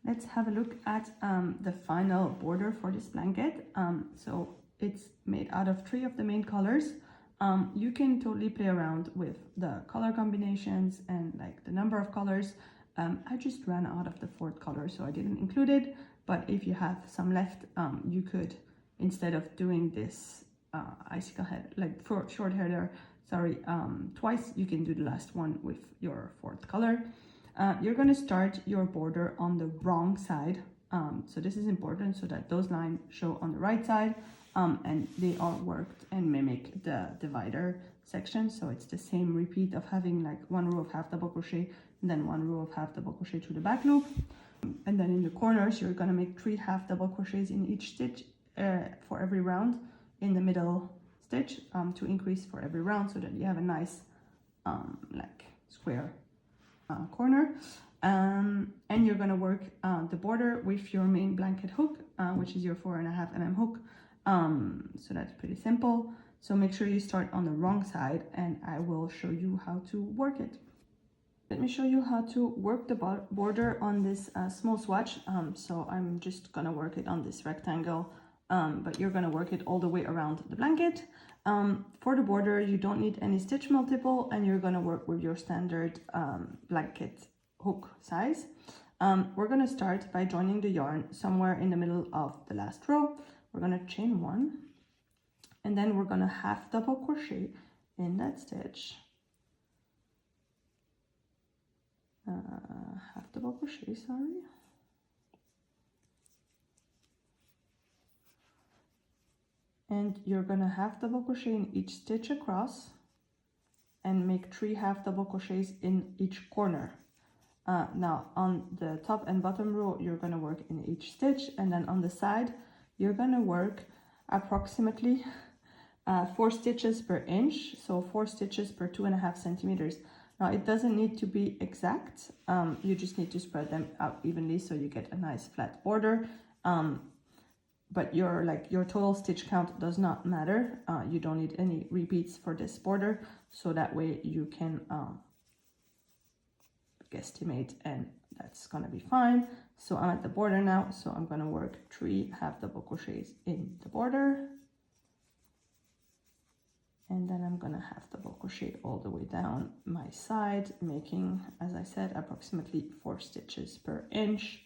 let's have a look at the final border for this blanket. So it's made out of 3 of the main colors. You can totally play around with the color combinations and like the number of colors. I just ran out of the 4th color, so I didn't include it. But if you have some left, you could, instead of doing this icicle head, like for short hair there, sorry, twice, you can do the last one with your 4th color. You're going to start your border on the wrong side. So this is important so that those lines show on the right side, and they are worked and mimic the divider section. So it's the same repeat of having like 1 row of half double crochet and then 1 row of half double crochet through the back loop. And then in the corners, you're going to make 3 half double crochets in each stitch for every round in the middle stitch, to increase for every round so that you have a nice like square corner. And you're going to work the border with your main blanket hook, which is your 4.5 mm hook. So that's pretty simple. So make sure you start on the wrong side, and I will show you how to work it. Let me show you how to work the border on this small swatch. So I'm just gonna work it on this rectangle, but you're gonna work it all the way around the blanket. For the border, you don't need any stitch multiple, and you're gonna work with your standard blanket hook size. We're gonna start by joining the yarn somewhere in the middle of the last row. We're gonna chain 1, and then we're gonna half double crochet in that stitch. Half double crochet, sorry. And you're gonna half double crochet in each stitch across and make 3 half double crochets in each corner. Now on the top and bottom row, you're gonna work in each stitch, and then on the side, you're gonna work approximately 4 stitches per inch, so 4 stitches per 2.5 centimeters. Now it doesn't need to be exact, you just need to spread them out evenly so you get a nice flat border. But your total stitch count does not matter. You don't need any repeats for this border, so that way you can guesstimate, and that's gonna be fine. So I'm at the border now, so I'm gonna work 3 half double crochets in the border, and then I'm gonna half double crochet all the way down my side, making, as I said, approximately 4 stitches per inch.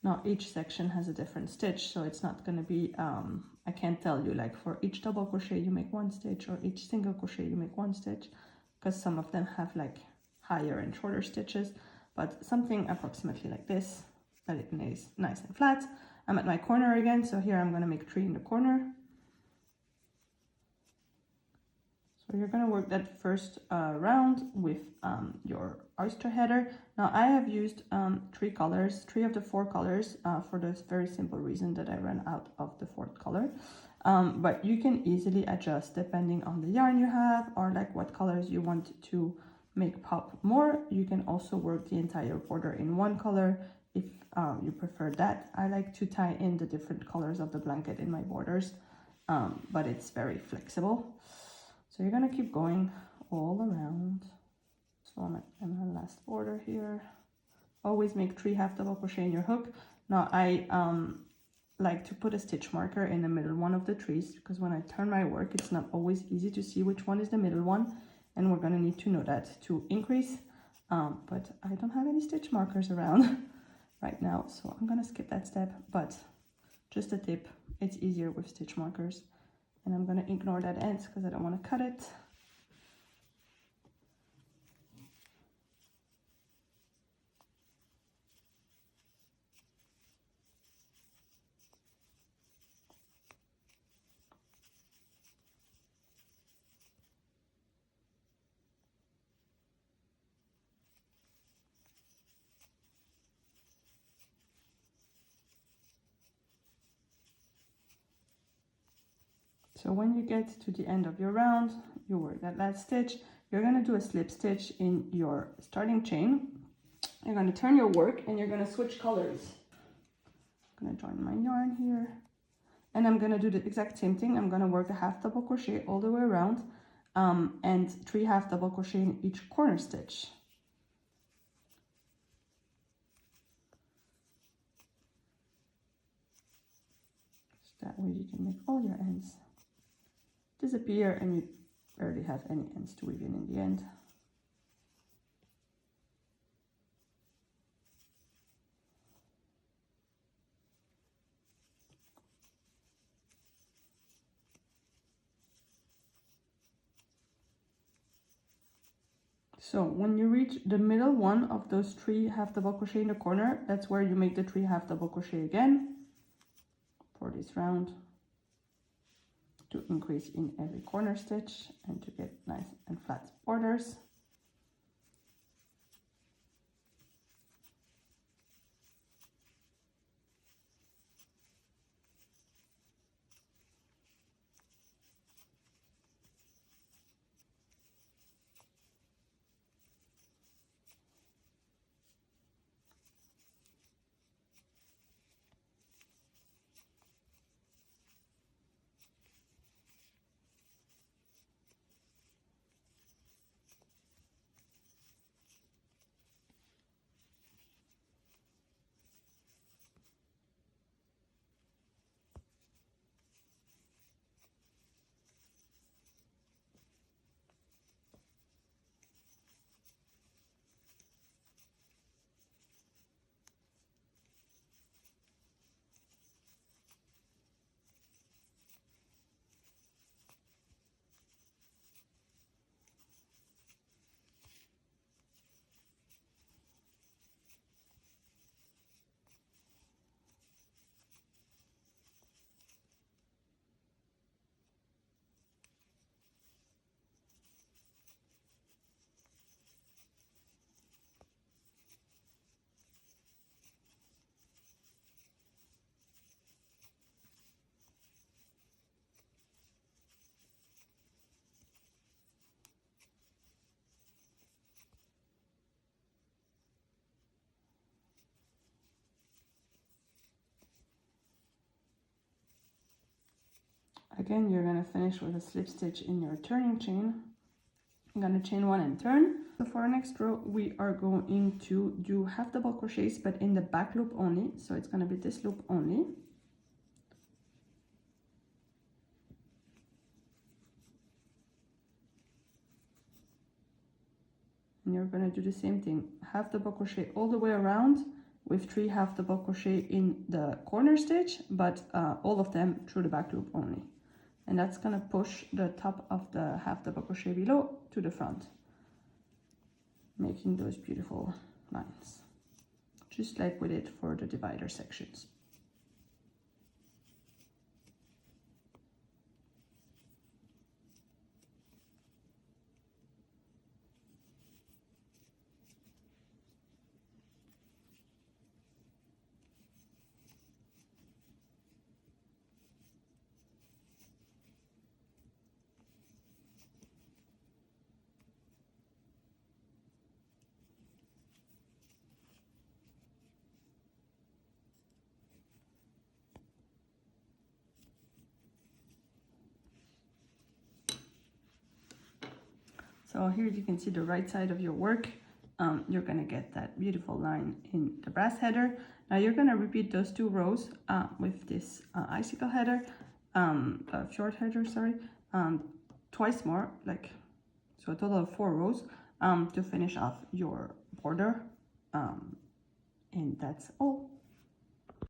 Now each section has a different stitch, so it's not going to be, I can't tell you like for each double crochet you make 1 stitch or each single crochet you make 1 stitch, because some of them have like higher and shorter stitches, but something approximately like this, that it is nice and flat. I'm at my corner again, so here I'm going to make 3 in the corner. So you're going to work that first round with your oyster header. Now I have used 3 colors, 3 of the 4 colors, for this very simple reason that I ran out of the 4th color. But you can easily adjust depending on the yarn you have, or like what colors you want to make pop more. You can also work the entire border in 1 color if you prefer that. I like to tie in the different colors of the blanket in my borders, but it's very flexible. So you're gonna keep going all around. So I'm at my last border here. Always make 3 half double crochet in your hook. Now I like to put a stitch marker in the middle one of the trees, because when I turn my work, it's not always easy to see which one is the middle one, and we're gonna need to know that to increase. But I don't have any stitch markers around right now, so I'm gonna skip that step, but just a tip, it's easier with stitch markers. And I'm going to ignore that end because I don't want to cut it. So when you get to the end of your round, you work that last stitch. You're going to do a slip stitch in your starting chain. You're going to turn your work and you're going to switch colors. I'm going to join my yarn here, and I'm going to do the exact same thing. I'm going to work a half double crochet all the way around. and 3 half double crochet in each corner stitch. So that way you can make all your ends disappear and you barely have any ends to weave in the end. So when you reach the middle one of those 3 half double crochet in the corner, that's where you make the 3 half double crochet again for this round, to increase in every corner stitch and to get nice and flat borders. Again, you're going to finish with a slip stitch in your turning chain. I'm going to chain 1 and turn. So for our next row, we are going to do half double crochets, but in the back loop only. So it's going to be this loop only. And you're going to do the same thing, half double crochet all the way around with 3 half double crochet in the corner stitch, but all of them through the back loop only. And that's going to push the top of the half double crochet below to the front, making those beautiful lines, just like we did for the divider sections. So here you can see the right side of your work. You're going to get that beautiful line in the brass header. Now you're going to repeat those 2 rows with this icicle header, short header, sorry, twice more, so a total of 4 rows to finish off your border. And that's all.